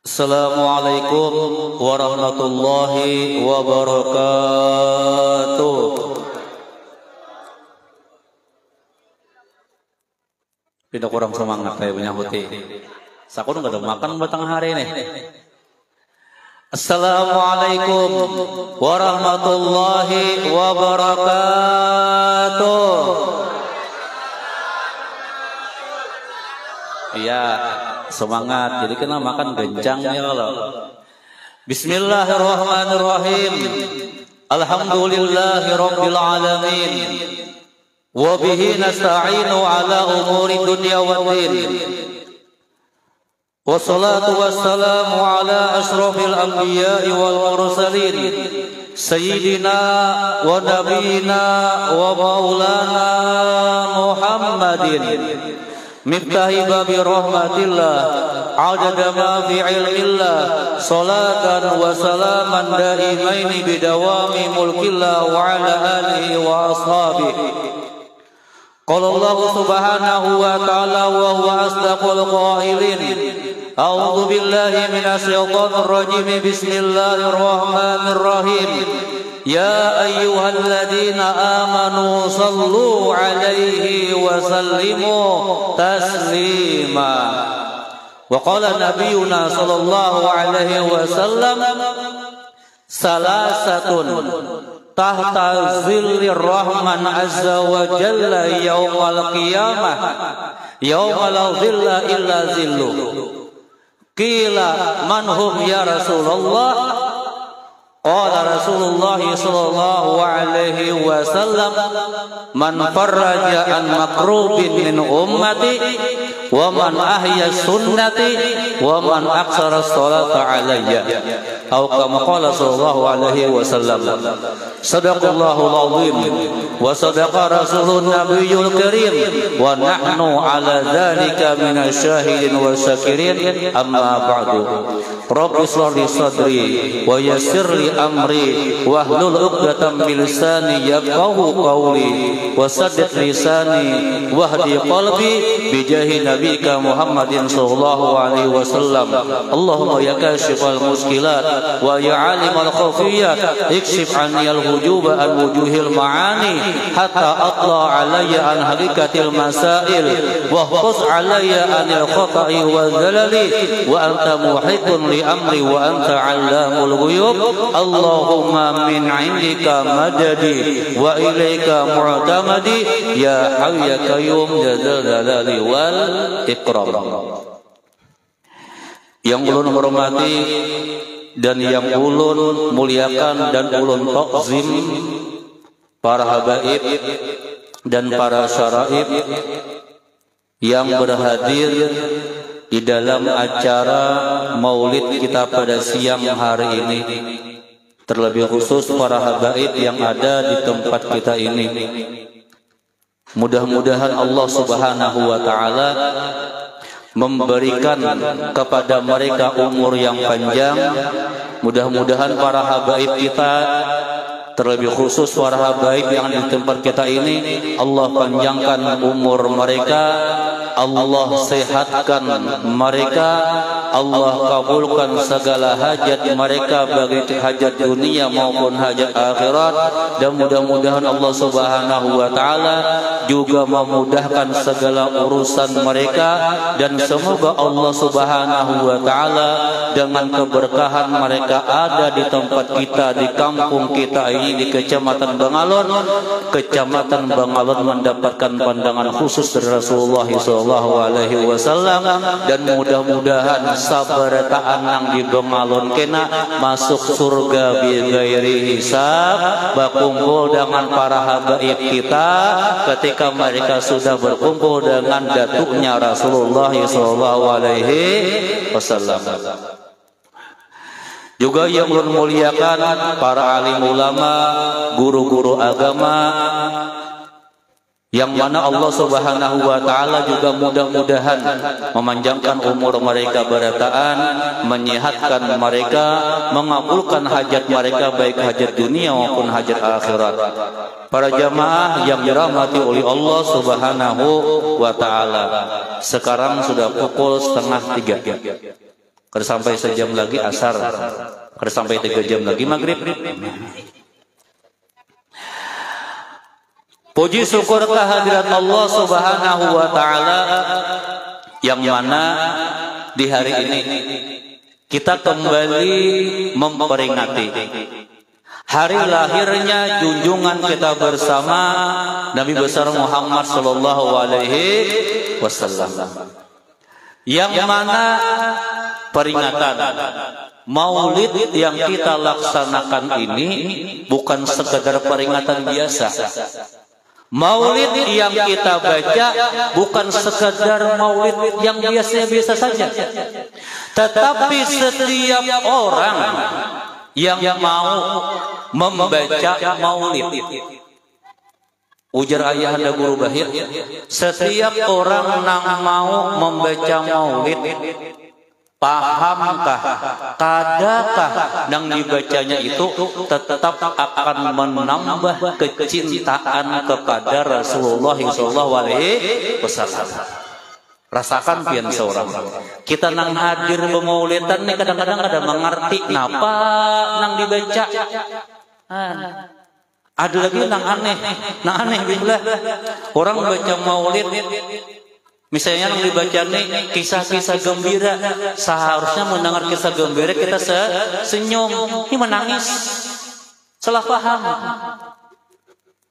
Assalamualaikum warahmatullahi wabarakatuh. Tidak kurang semangat saya menyahuti. Sakun nggak ada makan batang hari ini. Assalamualaikum warahmatullahi wabarakatuh. Iya, semangat. Jadi kena makan gencang ya Allah. Bismillahirrahmanirrahim. Alhamdulillahirabbil alamin. Wa bihi nasta'inu ala umuri dunya waddin. Wassalatu wassalamu ala asyrafil anbiya'i wal mursalin. Sayyidina wa nabiyina wa maulana Muhammadin. Miftahi babi rahmatillah adada ma fi ilmillah salatan wa salaman daimaini bidawami mulkillah wa ala alihi wa ashabihi. Qala Allah subhanahu wa ta'ala wa huwa asdaqul qailin. A'udzu billahi minasy syaithanir rajim. Bismillahirrahmanirrahim. Ya ayyuhalladzina amanu sallu alaihi wa sallimu taslima. Wa qala nabiyuna sallallahu alaihi wasallam salasatun tahta zillir rahman azza wa jalla yaumal qiyamah yauma la zilla illa zilluh. Qila man hum ya Rasulullah? Qala Rasulullah sallallahu alaihi wasallam man farraja an makrubin min ummati wa man ahya sunnati wa man aksara salata alayya atau kama qala sallallahu alaihi wasallam. Sadaqallahul azim wa sadaqa rasulun nabiyul karim wa nahnu ala dzalika minasyahidin wa syakirin. Amma ba'du. Rabbi shrah li sadri wa yassir li amri wahlul 'uqdatam min lisani yafqahu qawli wa saddid lisani wahdi qalbi bijahi nabika Muhammadin sallallahu alaihi wasallam. Allahumma ya kashifal muskilat wa ya alimal khafiyat ikshif anni al hujuba an wujuhil ma'ani hatta atla alayya an hakikatil masail wa khus alayya anil khata'i wa dhalali wa anta muhitun li amri wa anta 'allamul ghuyub. Allahumma min 'indika madadi wa ilaika mu'tamadi ya hayy ya qayyum jazal jalali wal ikram. Yang ulun hormati dan yang ulun muliakan dan ulun takzim para habaib dan para syaraib yang berhadir di dalam acara maulid kita pada siang hari ini, terlebih khusus para habaib yang ada di tempat kita ini. Mudah-mudahan Allah subhanahu wa ta'ala memberikan kepada mereka umur yang panjang. Mudah-mudahan para habaib kita, terlebih khusus para habaib yang di tempat kita ini, Allah panjangkan umur mereka, Allah sehatkan mereka, Allah kabulkan segala hajat mereka, baik hajat dunia maupun hajat akhirat. Dan mudah-mudahan Allah subhanahu wa ta'ala juga memudahkan segala urusan mereka. Dan semoga Allah subhanahu wa ta'ala dengan keberkahan mereka ada di tempat kita, di kampung kita ini, di Kecamatan Bangalon. Kecamatan Bangalon mendapatkan pandangan khusus dari Rasulullah sallallahu alaihi wasallam. Dan mudah-mudahan sabar ta'anang di Bangalon kena masuk surga bi ghairi hisab, berkumpul dengan para habaib kita ketika mereka sudah berkumpul dengan datuknya Rasulullah sallallahu alaihi wasallam. Juga yang ulun muliakan para alim ulama, guru-guru agama, yang mana Allah subhanahu wa ta'ala juga mudah-mudahan memanjangkan umur mereka berataan, menyehatkan mereka, mengabulkan hajat mereka, baik hajat dunia maupun hajat akhirat. Para jamaah yang dirahmati oleh Allah subhanahu wa ta'ala, sekarang sudah pukul 2:30. Kada sampai sejam lagi asar. Kada sampai 3 jam lagi maghrib. Puji syukur kehadirat Allah Subhanahu wa taala yang mana di hari ini kita kembali memperingati hari lahirnya junjungan kita bersama Nabi besar Muhammad sallallahu alaihi wasallam. Yang mana peringatan Maulid yang kita laksanakan ini bukan sekedar peringatan biasa. Maulid yang kita baca bukan sekedar maulid yang biasa-biasa saja. Tetapi setiap orang yang mau membaca maulid, ujar ayahanda Guru Bahir, setiap orang yang mau membaca maulid, pahamkah, kadakah yang dibacanya itu tetap akan menambah kecintaan kepada Rasulullah SAW. Rasakan pian seorang. Kita nang hadir pemaulidan nih kadang-kadang ada mengerti napa nang dibaca. Ada lagi nang aneh bila orang baca maulid. Misalnya yang dibaca nih kisah-kisah gembira, seharusnya mendengar kisah gembira kita senyum, ini menangis, salah paham.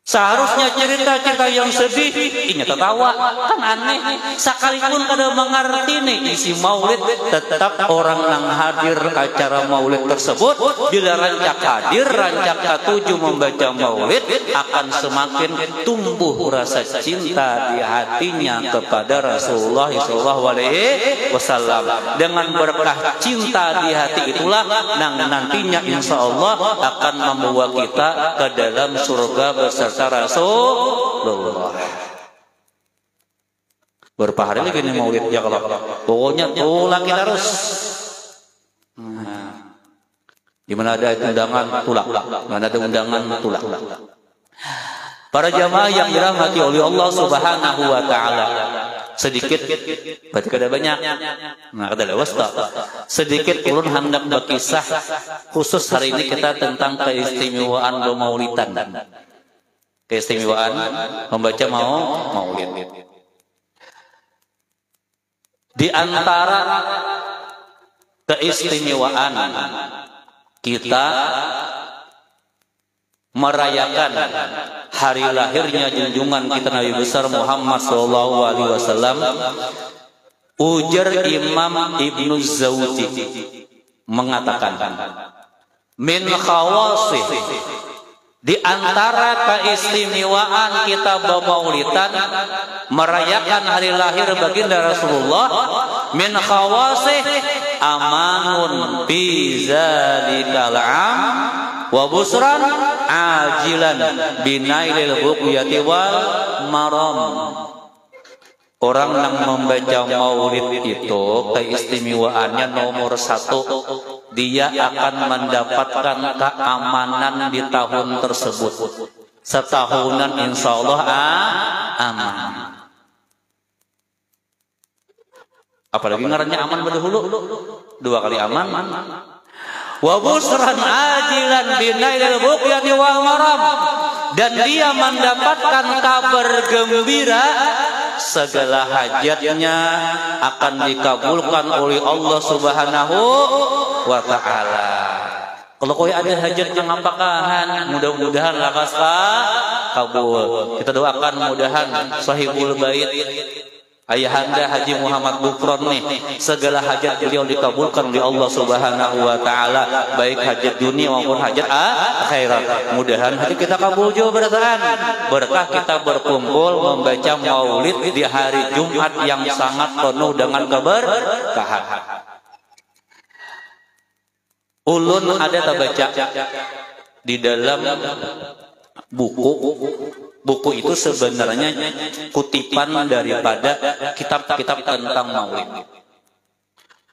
Seharusnya cerita-cerita yang sedih, ini tertawa, kan aneh. Sekalipun kada mengerti nih isi maulid, tetap orang yang hadir acara maulid tersebut, bila rancak hadir, rancak katuju membaca maulid, akan semakin tumbuh rasa cinta di hatinya kepada Rasulullah SAW. Dengan berkah cinta di hati itulah, nantinya insya Allah akan membawa kita ke dalam surga beserta Rasulullah. Berapa hari lagi nih maulid ya kalau pokoknya tulang kita terus. Di mana ada undangan tulang, mana ada undangan tulang. Para jamaah yang dirahmati oleh Allah Subhanahu wa taala. Sedikit berarti kada banyak. Nah, kada lewas tak. Sedikit ulun hendak berkisah khusus hari ini kita tentang keistimewaan bermaulidan. Keistimewaan membaca maulid. Di antara keistimewaan kita merayakan hari lahirnya junjungan kita Nabi besar Muhammad SAW, ujar Imam Ibnu Zawji mengatakan, min khawasih, di antara keistimewaan kita bermaulidan merayakan hari lahir baginda Rasulullah, min khawasih amanun fi zalikal am wa busran ajilan binailil buqyati wal maram. Orang yang membaca maulid itu keistimewaannya nomor 1, dia akan mendapatkan keamanan di tahun tersebut. Setahunan insya Allah aman. Apalagi ngarannya aman berdahulu, 2 kali aman. Wa busran ajilan binailil buqyati wal maram, dan dia mendapatkan kabar gembira segala hajatnya akan dikabulkan oleh Allah Subhanahu wa taala. Kalau kau ada hajat yang apakahan, mudah-mudahan lakas kabul. Kita doakan mudahan sahibul bait Ayahanda Haji Muhammad Bukron nih, segala hajat beliau dikabulkan oleh Allah Subhanahu wa taala, baik hajat dunia maupun hajat akhirat. Mudahan hati kita kabul juga berdasarkan berkah kita berkumpul membaca maulid di hari Jumat yang sangat penuh dengan keberkahan. Ulun ada terbaca di dalam buku itu sebenarnya kutipan daripada kitab-kitab tentang maulid.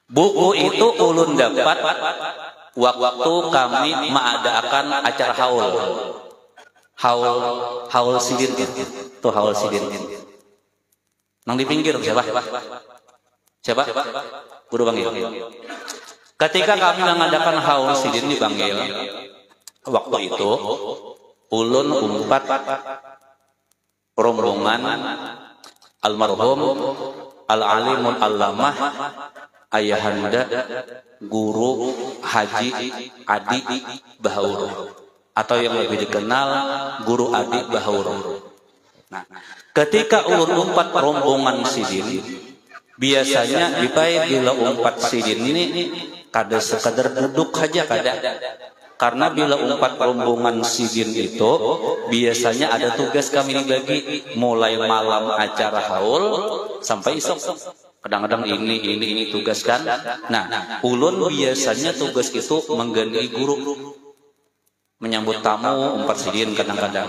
Buku itu ulun dapat waktu kami mengadakan acara haul sidin itu haul sidin. Nang di pinggir siapa? Guru Bang. Ketika kami mengadakan haul sidin di Bangil, waktu itu ulun umpat rombongan almarhum al-alimul allamah ayahanda guru Haji Adi Bahaur, atau yang lebih dikenal Guru Adi Bahaur. Nah, ketika ulun umpat rombongan sidin, biasanya dipakai bila umpat sidin ini kada sekadar duduk aja kada. Karena bila umpat rombongan sidin itu biasanya ada tugas kami dibagi mulai malam acara haul sampai esok. Kadang-kadang ini tugas kan. Nah, ulun biasanya tugas itu mengganti guru, menyambut tamu umpat sidin kadang-kadang.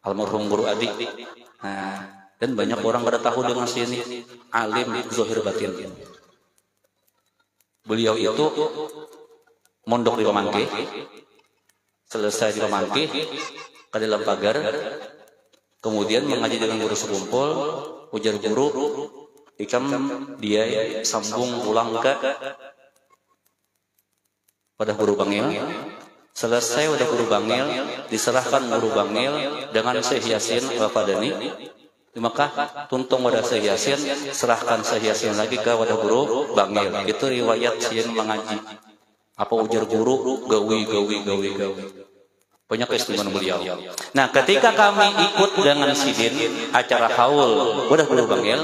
Almarhum Guru Adi. Nah, dan banyak orang pada tahu dengan sini alim zahir batin. Beliau itu mondok di Pamangke, selesai di Pamangke ke dalam pagar, kemudian mengaji dengan guru sekumpul, ujar guru, ikam dia sambung pulang ke pada Guru Bangil. Selesai pada Guru Bangil, diserahkan Guru Bangil dengan Syekh Yasin Al-Fadani. Di Makkah, tuntung pada Syekh Yasin, serahkan Syekh Yasin lagi ke pada Guru Bangil. Itu riwayat Syekh mengaji. Apa ujar guru? Gawi. Banyak keistimewaan beliau. Nah, ketika kami ikut dengan sidin acara haul pada Guru Bangil,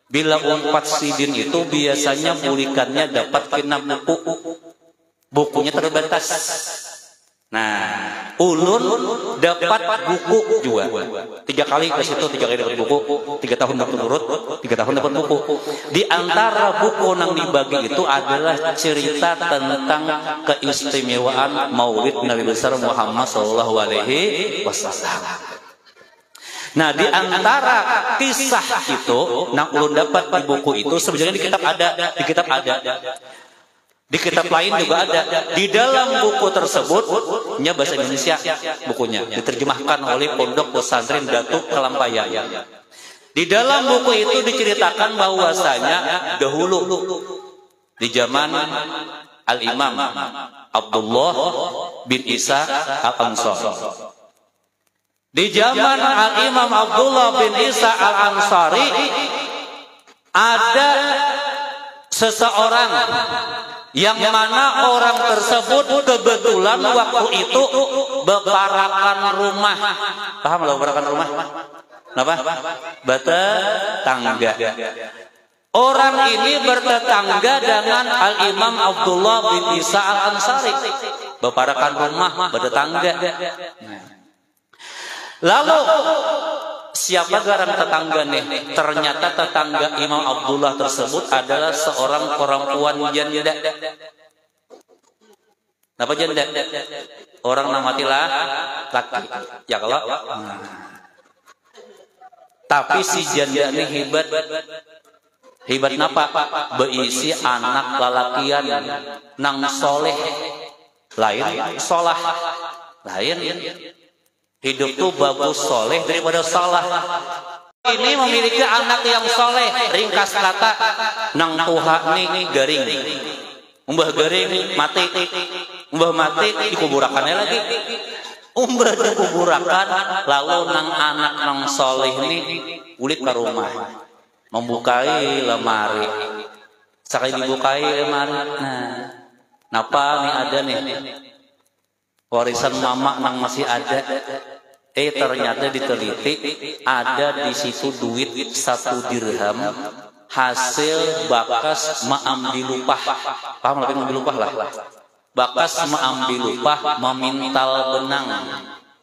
bila umpat sidin itu biasanya bulikannya dapat kena bukunya terbatas. Nah, ulun dapat buku juga 3 kali ke situ, 3 kali dapat buku, 3 tahun berturut-turut, 3 tahun dapat buku. Di antara buku yang dibagi itu adalah cerita tentang keistimewaan Maulid Nabi besar Muhammad Shallallahu Alaihi Wasallam. Nah, di antara kisah itu, yang ulun dapat di buku itu sebenarnya di kitab ada. Di kitab lain juga ada. Di dalam buku tersebut, nya bahasa Indonesia bukunya, diterjemahkan oleh Pondok Pesantren Datuk Kelampayan. Di dalam buku itu diceritakan bahwasanya dahulu di zaman Al-Imam Abdullah bin Isa Al-Ansari. Di zaman Al-Imam Abdullah bin Isa Al-Ansari ada seseorang yang mana orang tersebut kebetulan waktu itu beparakan rumah. Paham lah beparakan rumah? Kenapa? Bertetangga. Orang ini bertetangga dengan Al-Imam Abdullah bin Isa Al-Ansari. Beparakan rumah, bertetangga. Lalu siapa garang tetangga nih? Ternyata tetangga Imam Abdullah tersebut adalah seorang perempuan janda. Apa janda? Orang namatilah laki. Ya kalau tapi si janda ini hebat. Hebat napa? Beisi anak lalakian nang soleh. Lain solah. Lain hidup tuh bagus soleh daripada salah. Ini memiliki anak yang soleh. Ringkas kata, nang tuha nih garing. Umbah garing mati. Umbah mati dikuburakannya lagi. Umbah dikuburakan. Lalu nang anak nang soleh nih ulit ke rumah. Membukai lemari. Sekali dibukai lemari. Nah, napa nih ada nih? Warisan mama nang masih ada. Ternyata diteliti ada di situ duit 1 dirham hasil bakas maambil upah. Paham lah maambil upah lah. Bakas maambil upah memintal benang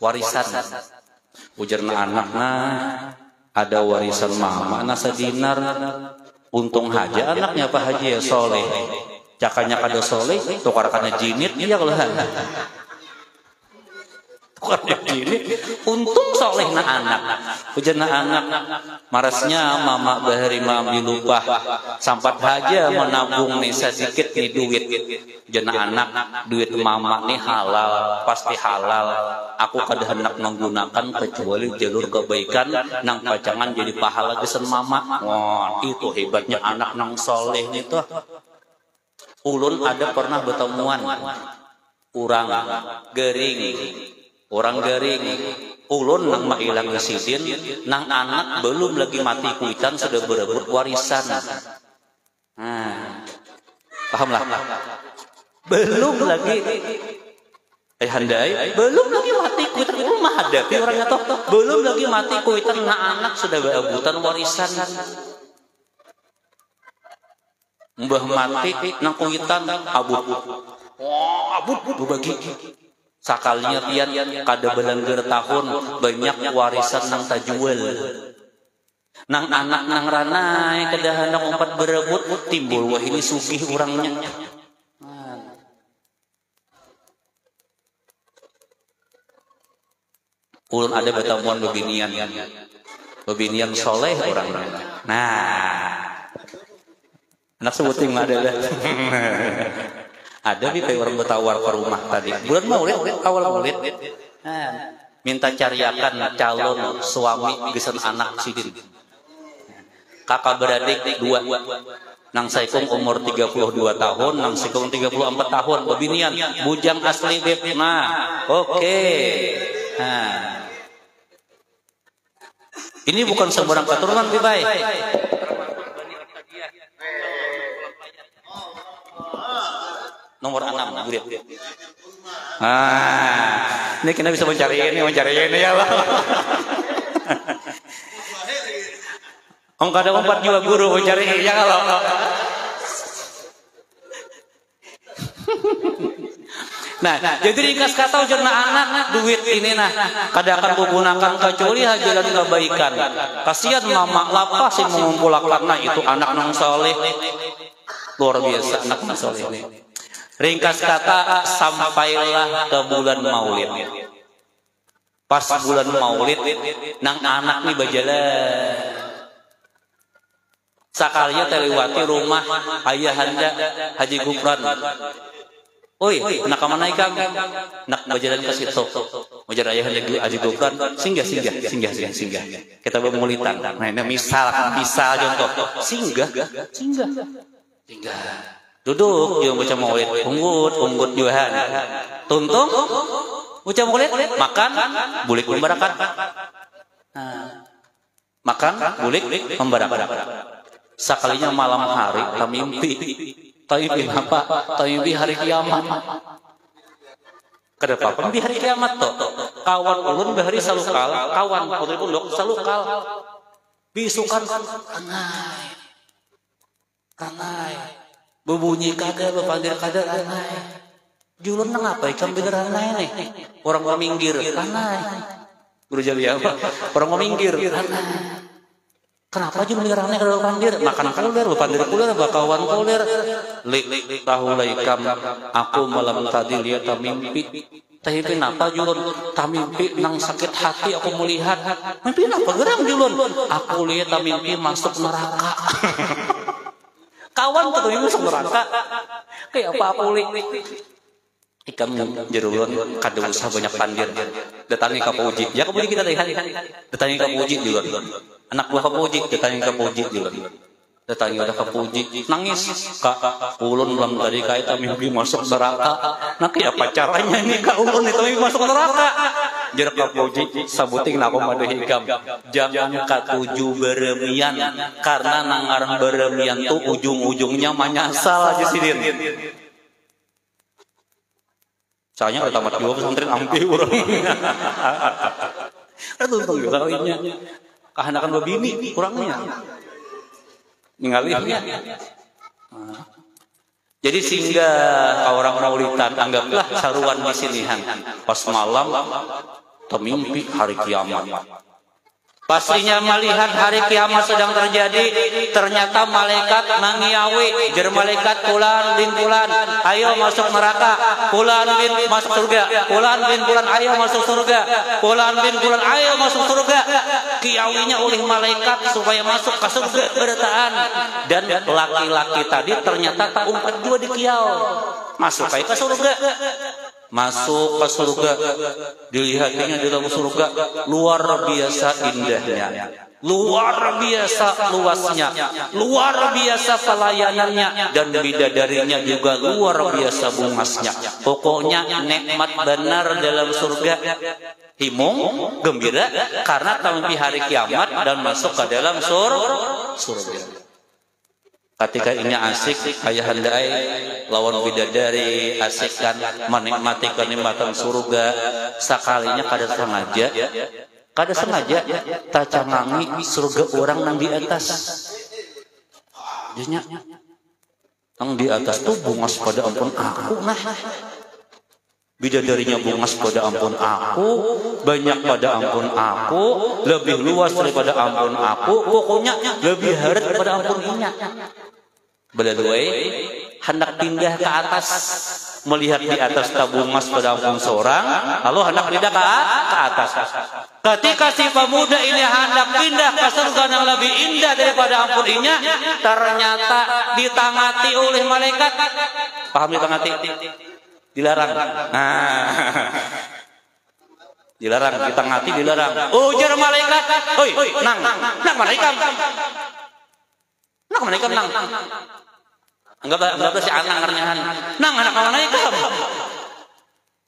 warisan. Ujarna anakna ada warisan mama nasa dinar. Untung aja anaknya Pak Haji ya soleh. Cakanya kada soleh tukarakannya jinit iya kalau untung soleh na anak. Ujar na anak marasnya mama bahari ambil upah sampat aja menabung nih sedikit nih duit. Jana anak duit mama nih halal, pasti halal. Aku kada hendak menggunakan kecuali jalur kebaikan nang pacangan jadi pahala gesen mama. Wah, itu hebatnya anak nang soleh itu. ulun ada pernah bertemuan orang gering ulun nang mailang sidin nang anak belum lagi mati kuitan sudah berebut warisan. Pahamlah, belum lagi handai belum lagi mati kuitan itu mah ada orangnya toh belum lagi mati kuitan nang anak sudah berebutan warisan. Mbah mati nang kuitan abut bagi sakalinya tian kada belengger tahun banyak warisan nang tajual nang anak nang ranai kada hendak umpat berebut timbul wah ini sugih urangnya. Ulun ada bertemuan bebinian soleh orangnya. Nah anak sebuting ada ada di orang bertawar ke rumah tadi bulan maulid awal maulid minta cariakan calon suami gesan anak sidin kakak beradik 2 nang saikung umur 32 tahun nang saikung 34 tahun bebinian bujang asli beb. Nah oke. Nah ini bukan sembarang keturunan baik. Nomor 6 murid. Ini kita bisa mencari ini ya Allah. Kadang 4 juga guru mencari ya Allah. Nah, jadi ringkas kata ujarna anak duit ini nah kada akan kugunakan kecuali jalan kebaikan. Kasihan mama lapas sih mengumpulkan itu anak nang saleh. Luar biasa anak nang saleh ini. Ringkas kata sampailah ke bulan maulid. Pas bulan maulid nang anak nih bajalan. Sakalinya telewati rumah ayahanda Haji Gufran. Oi, nak mana ikang? Nak bajalan ke situ. Wajar ayahanda Haji Gufran. Singgah. Kita bermulitan. Nah, ini misal contoh. Singgah. Duduk yang baca maulid, unggut juahan. Tuntung, baca maulid, makan, bulik membarakat. Makan, bulik membarakat. Sekalinya malam hari, tamimpi. Tamimpi apa? Tamimpi hari kiamat. Kenapa? Tamimpi hari kiamat toh. Kawan ulun bahari salukal, kawan putri pundok salukal. Bisukan kanai. Bebunyi kada, bepandir kada, kanai. Julun nang apa? Ikan bener kanai nih. Orang mau minggir, kanai. Guru jadi apa? Orang mau minggir, kanai. Kenapa julun bener kanai kada pandir? Makan kuler, bepandir kuler, bakawan kuler. Tahu laikam, aku malam tadi lihat mimpi. Tapi kenapa julun? Tamimpi nang sakit hati aku melihat. Mimpi apa gerang julun? Aku lihat tamimpi masuk neraka. Kawan tuh ini masuk neraka. Kayak apa ulik. Ikan jerulun kada usah banyak pandir. Datangi ka Puji. Ya ka Puji kita lihat. Datangi ka Puji juga. Anak buah ka Puji datangi ka Puji juga. Datangi udah ka Puji. Nangis. Kak ulun ulang dari kait mimpi masuk neraka. Nah kayak apa caranya ini Kak ulun itu mimpi masuk neraka? Jarak ka Puji sabuting napa madu hikam. Jangan katuju beremian karena nangarang beremian tuh ujung-ujungnya menyasal aja sidin. Soalnya ada tamat juga pesantren ampi urang. Aduh tuh lainnya. Kahanakan babini kurangnya. Ningalihnya. Jadi singgah orang maulidan anggaplah saruan masinihan. Pas malam temimpi hari kiamat. Pastinya melihat hari kiamat sedang terjadi, ternyata malaikat mangiawi, jer malaikat pulan bin pulan, ayo masuk neraka, pulan bin masuk surga, pulan bin pulan ayo masuk surga, pulan bin pulan ayo masuk surga. Kiawinya oleh malaikat supaya masuk ke surga bertaan. Dan laki-laki tadi ternyata tak umpat dua di kiau, masuk ke surga. Masuk ke surga, dilihatnya di dalam surga luar biasa indahnya. luar biasa luasnya, luar biasa pelayanannya, dan bidadarinya juga luar biasa bungasnya. Pokoknya nikmat benar dalam surga. Himung, gembira karena tampi hari kiamat dan masuk ke dalam surga. Ketika ini asik, ayahandai lawan bidadari, asik kan menikmati kenikmatan surga. Sekalinya kada sengaja tacangangi surga orang nang di atas. Jadinya nang di atas tuh bungas pada ampun aku, nah bidadarinya bungas pada ampun aku, banyak pada ampun aku, lebih luas daripada ampun aku, pokoknya lebih harat daripada ampun inya. Beladoi hendak pindah ke atas, melihat di atas tabungas pada ampun seorang, lalu hendak pindah ke atas. Ketika si pemuda ini hendak pindah ke surga yang lebih indah daripada ampun inya, ternyata ditangati oleh malaikat. Paham ditangati? Dilarang. Nah, dilarang, ditangati, dilarang. Ujar malaikat, "Hoi, nang malaikat. Nang malaikat nang." Enggak si anak ngarnyahan. Nang anak malaikat.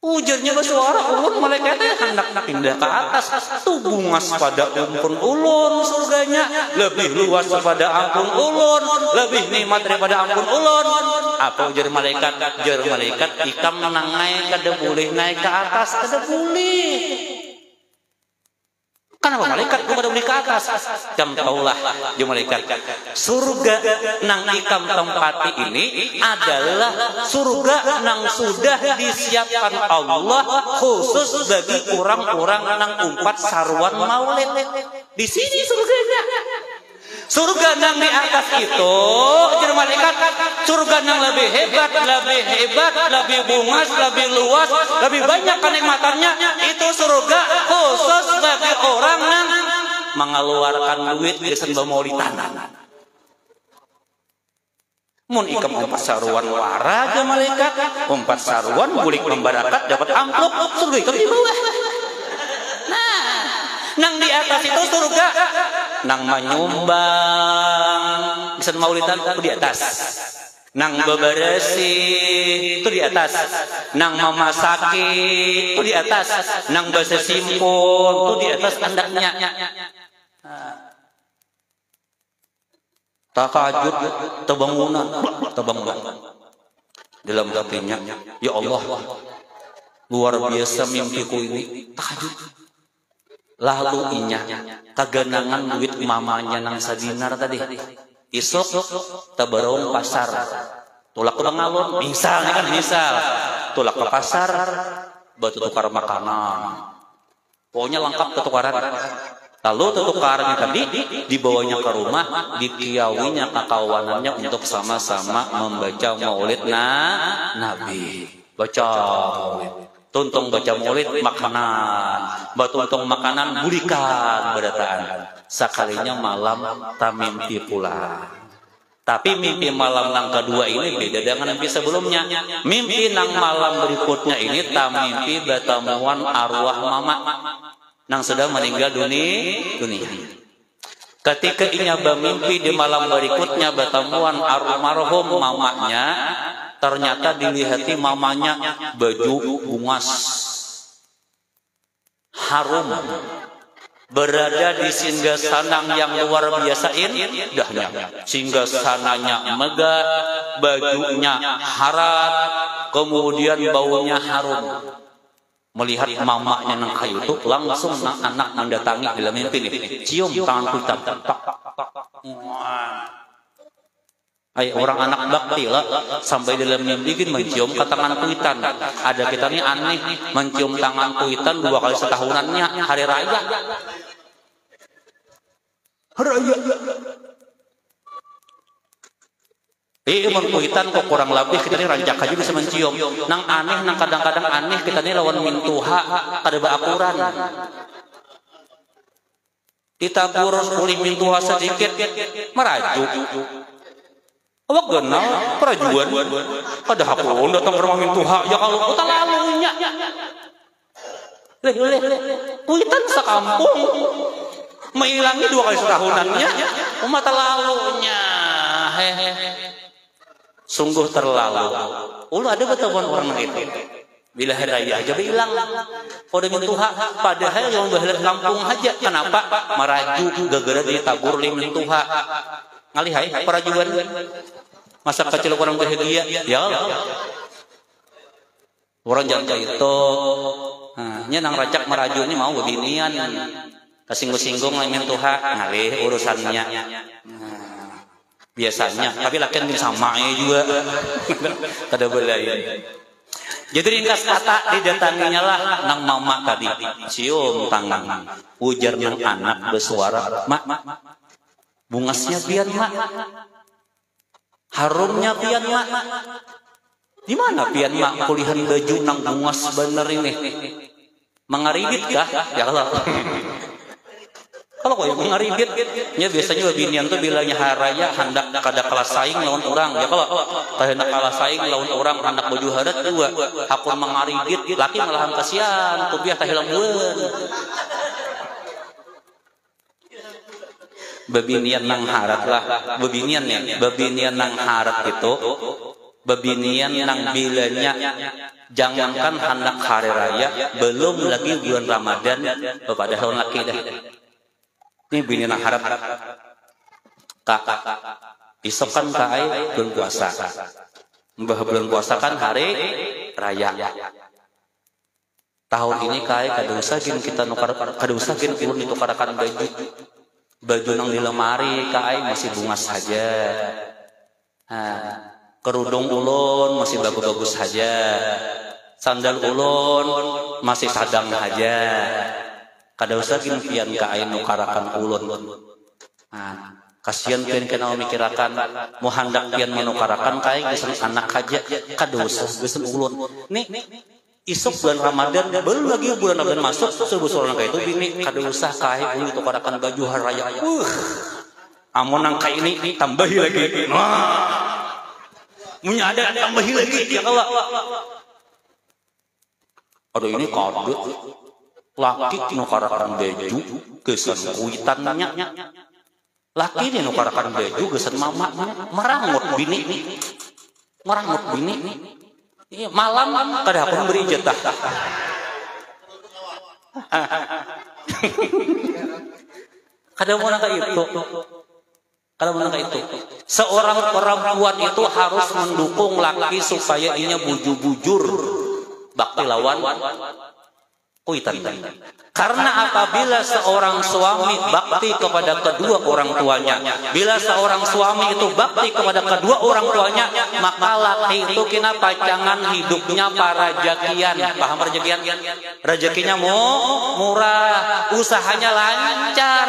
Ujarnya bersuara ulun malaikatnya hendak pindah ke atas. Tuh bungas pada ampun ulun surganya, lebih luas daripada ampun ulun, lebih nikmat daripada ampun ulun. Apa ujar malaikat? Ujar malaikat, ikam nangai kada boleh naik ke atas, kada boleh. Kenapa malaikat kada boleh ke atas? Jam taulah jam malaikat. Surga nang ikam tempati ini adalah surga nang sudah disiapkan Allah khusus bagi orang-orang nang umpat saruan maulid. Di sini surganya. Surga nang di atas itu, jadi malaikat, surga nang lebih hebat, lebih bungas, lebih luas, lebih banyak kenikmatannya. Itu surga khusus bagi orang yang mengeluarkan duit di sembah maulidan. Mun ikam umpat saruan waraja malaikat, umpat saruan bulik membarakat dapat amplop, surga ikam di bawah. Nang di atas itu surga nang menyumbang bisa maulidan itu di atas, nang beberesi itu di atas, nang memasaki itu di atas, nang basa simpul itu di atas tandanya. Takajud tebangunan dalam hatinya, ya Allah, luar biasa mimpiku ini. Takajud. Lalu inya kagenangan duit mamanya nang sadinar tadi. Isuk tabarong pasar. Tulak ke Bangalon, misal tulak ke pasar, batu tukar makanan. Pokoknya lengkap ketukaran. Lalu tukarannya tadi dibawanya ke rumah, dikiawinya ke kawanannya untuk sama-sama membaca maulid Nabi. Baca maulid. Tuntung baca maulid makanan, tuntung makanan bulikan berataan. Sekalinya malam tak mimpi pula. Tapi mimpi malam nang kedua ini beda dengan mimpi sebelumnya. Mimpi nang malam berikutnya ini tak mimpi batamuan arwah mama nang sudah meninggal dunia. Ketika inya bermimpi di malam berikutnya batamuan almarhum mamanya, ternyata dilihati mamanya baju bungas harum, berada di singgasanang yang luar biasa indahnya. Singgasananya megah, bajunya harat, kemudian baunya harum. Melihat mamanya nang kayu itu, langsung nang anak mendatangi dalam mimpi nih, cium tangan kuitan. Ay, orang anak bakti lah sampai dalam mimpi mencium ke tangan kuitan. Ada kita nih aneh mencium tangan kuitan 2 kali setahunannya hari raya. Mun kuitan kok kurang lebih kita nih rancak aja bisa mencium. Nang aneh, nang kadang-kadang aneh kita nih lawan mintuha kada baakuran. Kita kurus pulih mintuha sedikit merajuk. Awak kenal perajuan, ada hakun datang ke rumah mintuha ya kalau kita lalunya. Kuitan sekampung Menghilangi 2 kali setahunannya, umat terlalunya. Sungguh terlalu. Ulu ada betawan orang itu. Bila hari raya aja hilang. Pada mintuha, padahal yang balik kampung aja. Kenapa? Maraju gara-gara ditabur limintuha. Ngalihai parajuan. Masa kecil orang bahagia. Ya Allah. Orang jangan itu. Nya nang racak maraju ini mau beginian. Kasinggung-singgung limintuha. Ngalih urusannya. Biasanya. Tapi lakian sama juga. Kada belain. Jadi ringkas kata didatanginya lah nang mama tadi cium tangan ujar nang anak bersuara mak bungasnya pian mak harumnya pian mak di mana pian mak kulihan baju nang bungas bener ini mengaribit kah ya Allah kalau kau mengaribit nya biasanya binian tuh bilanya haraya hendak kada kalah saing lawan orang ya kalau hendak kalah saing lawan orang hendak baju hadat juga hakun mengaribit laki malahan kasihan tuh biar tahilang buan bebinian nang harat lah bebinian nang harat itu bebinian nang bilanya jangankan hendak hari raya belum lagi bulan Ramadan pada tahun laki dah. Ini bini nang harap kak isok kan kai bulan puasa mbah bulan puasa kan hari raya tahun ini kai kada usahkin kita ulun ditukarakan baju nang di lemari kai masih bungas saja kerudung ulun masih bagus-bagus saja sandal ulun masih sadang saja kada usah gin pian ka ain nukarakan ulun. Kasihan pian kana mikirakan mau handak pian menukarakan kae geus anak aja kada usah geus ulun. Nih isuk bulan Ramadan belum lagi bulan Ramadan masuk sebulan kae itu bini kada usah kae ulun tukarakan baju hari raya. Amun nang kae ini tambahi lagi. Munya ada tambahi lagi ya kalau. Aduh ini kode laki nukarakan baju gesan kuitannya laki dia nukarakan baju gesan mamanya merangut bini malam kada pun beri jatah kada mau nangka itu seorang perempuan itu harus mendukung laki supaya inya bujur bakti lawan kuitan. Karena apabila seorang suami bakti kepada kedua orang tuanya, bila seorang suami itu bakti kepada kedua orang tuanya, maka laki itu kena pacangan hidupnya para rajakian. Paham rajakian? Rezekinya murah, usahanya lancar.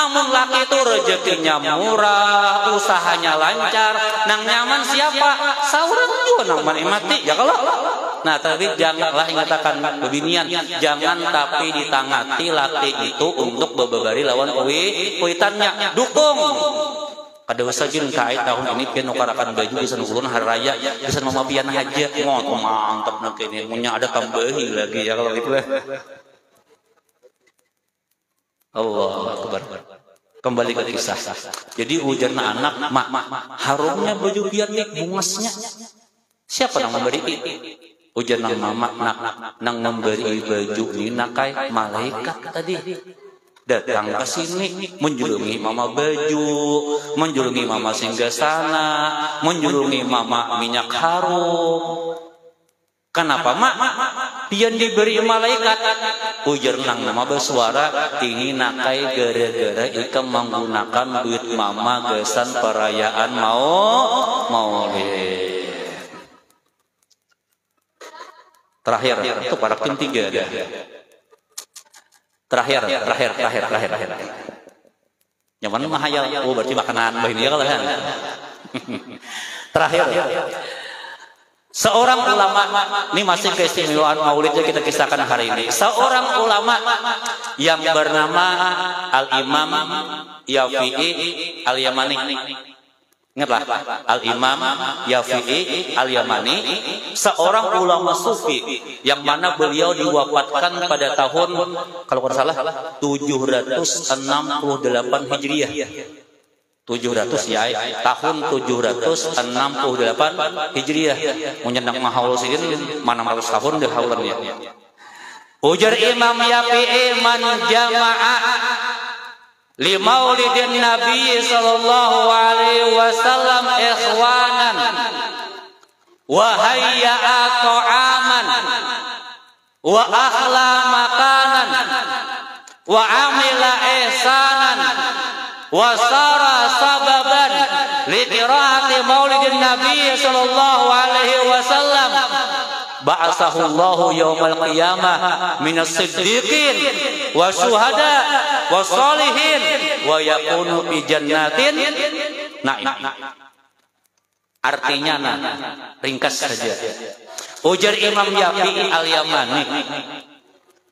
Amun laki itu rezekinya murah, usahanya lancar, nang nyaman siapa? Saurang juga nang menikmati. Ya kalau. Nah, tapi janganlah ingatakan bebinian, jangan tapi ditangati laki itu untuk bebebari lawan kuitannya. Dukung. Kada usah jin kae tahun ini pian nukarakan baju gesan ulun hari raya, gesan mama pian aja. Ngoto mantap nak ini, punya ada tambahi lagi ya kalau gitu lah. Allahu Akbar. Kembali ke kisah. Jadi ujarna anak, mak harumnya baju pian nih bungasnya. Siapa yang memberi? Ujar nang mama nang memberi baju ini nakai malaikat tadi datang ke sini menjulungi mama baju, menjulungi mama singgasana, menjulungi mama minyak harum. Kenapa mak? Pian diberi malaikat. Ujar nang mama bersuara ini nakai gara-gara ikam menggunakan duit mama gesan perayaan maulid. Terakhir itu para tim 3 ada. Terakhir. Nyaman mah hayal. Oh berarti makanan bahin dia kalau kan. Terakhir. Seorang ulama, ini masih keistimewaan maulid yang kita kisahkan hari ini. Seorang ulama yang bernama Al-Imam Yafi'i Al-Yamani. Ingatlah, Al-Imam Yafi'i Al-Yamani, seorang ulama sufi yang mana beliau diwafatkan pada tahun, kalau tidak salah, 768 Hijriah. 700 ya, tahun 768 Hijriah. Menyenang mahaul sidin, mana 600 tahun deh haulannya. Ujar Imam Yafi'i, man jama'a li maulidin Nabi sallallahu alaihi wasallam ikhwanan wa hayya'a ta'aman wa akhla makanan wa amila ihsanan wa sara sababan li qiraati maulidin Nabi sallallahu alaihi wasallam ba'asahullahu yaumal qiyamah minas siddiqin wa syuhada wa sholihin wa yakunu fi jannatin na'im. Artinya ringkas saja. Ujar Imam Yafi'i Al-Yamani,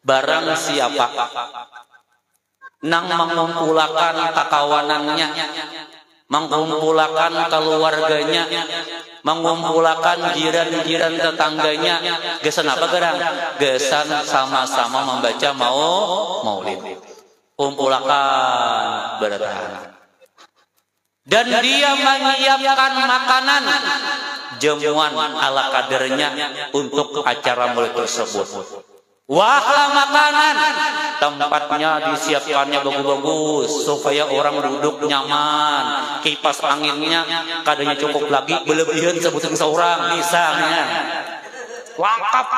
barang siapa nang mengumpulkan kakawanannya, mengumpulkan keluarganya, mengumpulkan jiran-jiran tetangganya, gesan apa gerang? Gesan sama-sama membaca maulid. Kumpulkan bertahan. Dan dia menyiapkan makanan jamuan ala kadernya untuk acara maulid tersebut. Wahlah makanan, tempatnya disiapkannya bagus-bagus supaya orang duduk nyaman, kipas anginnya kadangnya cukup lagi, berlebihan sebutan seorang misalnya. Lengkap.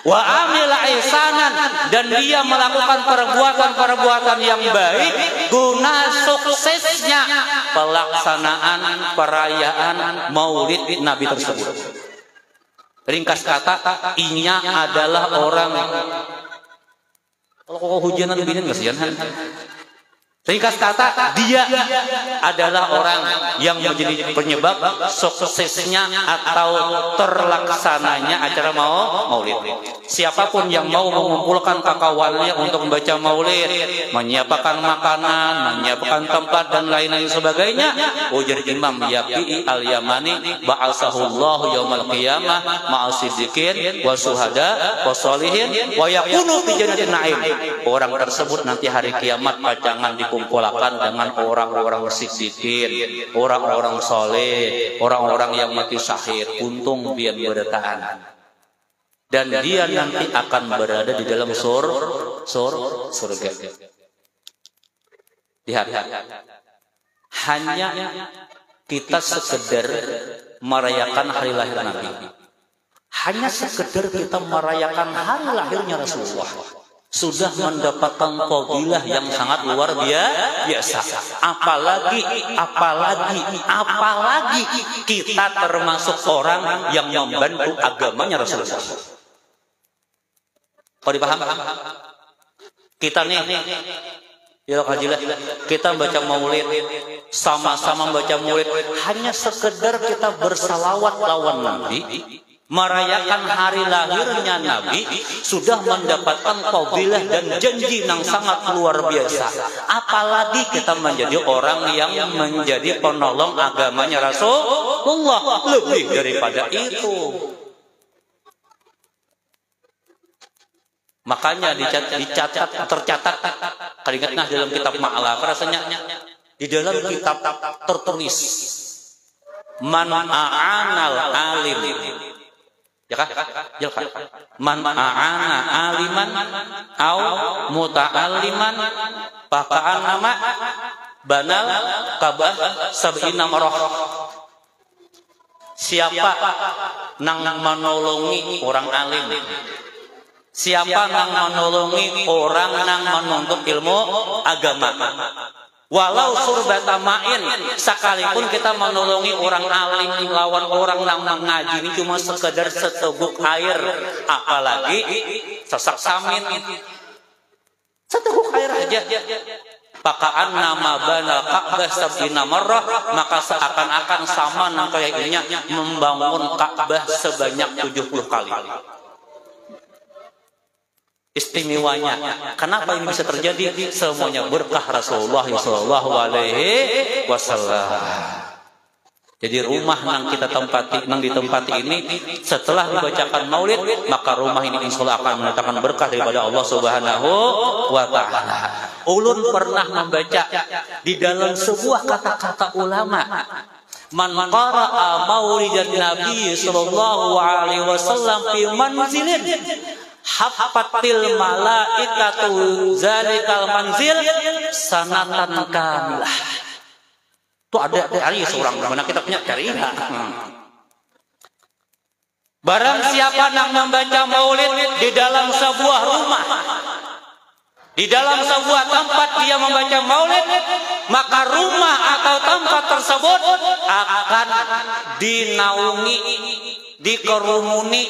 Wa amila ihsanan, dan dia melakukan perbuatan-perbuatan yang baik guna suksesnya pelaksanaan perayaan maulid Nabi tersebut. Ringkas kata, inya adalah orang, kalau hujanan begini kasihan. Ringkas kata, dia adalah orang yang menjadi penyebab suksesnya atau terlaksananya acara maulid. Siapapun yang mau mengumpulkan kakawannya untuk membaca maulid, menyiapkan makanan, menyiapkan tempat dan lain-lain sebagainya, ujar Imam Yafi'i Al-Yamani, ba'asahullahu yaumal qiyamah ma'as siddiqin wa syuhada wa sholihin wa yakunu fi jannatin na'im. Orang tersebut nanti hari kiamat pacangan dikumpulkan dengan orang-orang siddiqin, orang-orang soleh, orang-orang yang mati syahid, untung biar bertahan. Dan dia nanti akan berada di dalam surga. Lihat, hanya kita sekedar merayakan hari lahir Nabi, hanya sekedar kita merayakan hari lahirnya Rasulullah, sudah mendapatkan fadilah yang sangat luar biasa. Apalagi kita termasuk orang yang membantu agamanya Rasulullah. Kalau dipaham, kita nih, ya kajilah, kita baca maulid, sama-sama baca maulid, hanya sekedar kita bersalawat lawan Nabi, merayakan hari lahirnya Nabi, sudah mendapatkan fadilah dan janji yang sangat luar biasa. Apalagi kita menjadi orang yang menjadi penolong agamanya Rasulullah, lebih daripada itu. Makanya tercatat, teringatlah dalam kitab Ma'ala, rasanya di dalam kitab tertulis, man a'anal alim, ya kan? Man a'ana aliman au muta'alliman paka'an nama banal kabah sab'ina marah. Siapa nang menolongi orang alim, siapa nang menolongi orang nang menuntut ilmu agama, walau surbata ma'in, sekalipun kita menolongi orang alim lawan orang nang mengaji ini cuma sekedar seteguk air, apalagi sesak samin, seteguk air aja. Pakaan nama bana Ka'bah sab'ina marrah, maka seakan-akan sama nang kayaknya membangun Ka'bah sebanyak 70 kali. istimewanya. Kenapa ini bisa terjadi? Semuanya berkah Rasulullah sallallahu alaihi wasallam. Jadi rumah yang kita tempati, yang ditempati ini setelah dibacakan maulid, maka rumah ini insya Allah akan mendatangkan berkah daripada Allah Subhanahu wa Ta'ala. Ulun pernah membaca di dalam sebuah kata-kata ulama, man qara'a maulidan Nabi sallallahu alaihi wasallam fi manzilin haffatil malaikatu zalikal manzil sanatan kamilah. Itu ada cari seorang mana kita punya cari. Barang siapa yang membaca maulid di dalam sebuah rumah, di dalam sebuah tempat dia membaca maulid, maka rumah atau tempat tersebut akan dinaungi, dikerumuni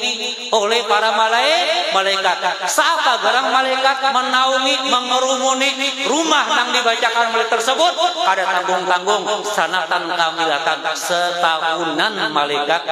oleh para malaikat. Siapa garang malaikat menaungi, mengerumuni rumah yang dibacakan maulid tersebut? Ada tanggung-tanggung sanatan kamilatan, setahunan malaikat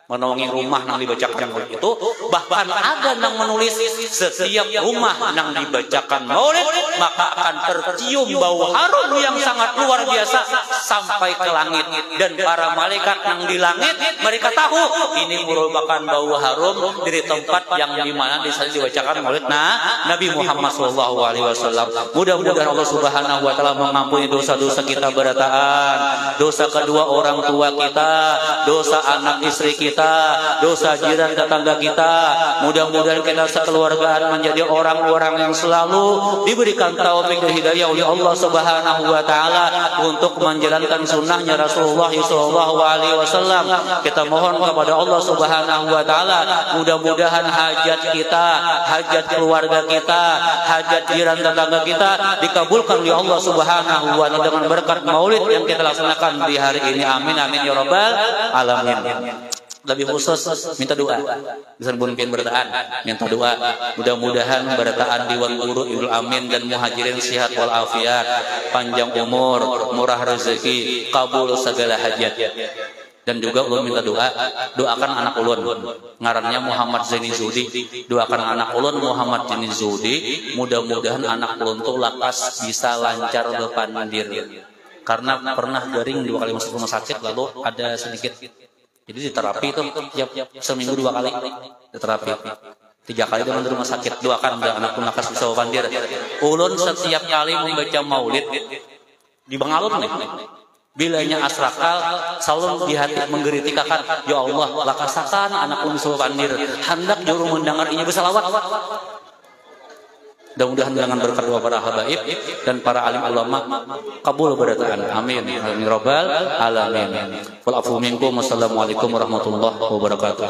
menaungi rumah yang dibacakan maulid itu. Bahkan ada yang menulis setiap rumah yang dibacakan maulid maka akan tercium bau harum yang sangat luar biasa sampai ke langit, dan para malaikat yang di langit mereka tahu ini merupakan bau harum dari tempat yang dimana dibacakan maulid Nabi Muhammad SAW. Mudah-mudahan Allah Subhanahu wa Ta'ala mengampuni dosa-dosa kita berataan, dosa kedua orang tua kita, dosa anak istri kita, dosa jiran tetangga kita. Mudah-mudahan kita sekeluargaan menjadi orang-orang yang selalu diberikan taufik dan hidayah oleh Allah Subhanahu wa Ta'ala untuk menjalankan sunnahnya Rasulullah sallallahu alaihi wasallam. Kita mohon kepada Allah Subhanahu wa Ta'ala, mudah-mudahan hajat kita, hajat keluarga kita, hajat jiran tetangga kita dikabulkan oleh Allah Subhanahu wa Ta'ala dengan berkat maulid yang kita laksanakan di hari ini. Amin amin ya rabbal alamin. Lebih khusus minta doa, bisa mungkin bertahan, minta doa. Mudah-mudahan bertahan di guru Ibnu Amin dan muhajirin sehat wal afiat, panjang umur, murah rezeki, kabul segala hajat. Dan juga ulun minta doa, doakan anak ulun, ngarannya Muhammad Zaini Zudi. Doakan anak ulun Muhammad Zaini Zudi, mudah-mudahan anak ulun tuh lakas bisa lancar depan mandiri. Karena pernah garing 2 kali masuk rumah sakit, lalu ada sedikit. Jadi diterapi itu tiap seminggu 2 kali diterapi. 3 kali dengan rumah sakit. Doakan anak lakas bisa pandir. Ulun setiap kali membaca maulid di Bangalun nih, bilanya asrakal selalu di hati menggeritikakan, ya Allah lakasakan anak ulun bisa pandir, hendak juru mendengar ini bersalawat. Mudah-mudahan dengan berkat doa para habaib dan para alim ulama kabul berataan. Amin amin rabbal alamin. Wal afu minkum. Wassalamualaikum warahmatullahi wabarakatuh.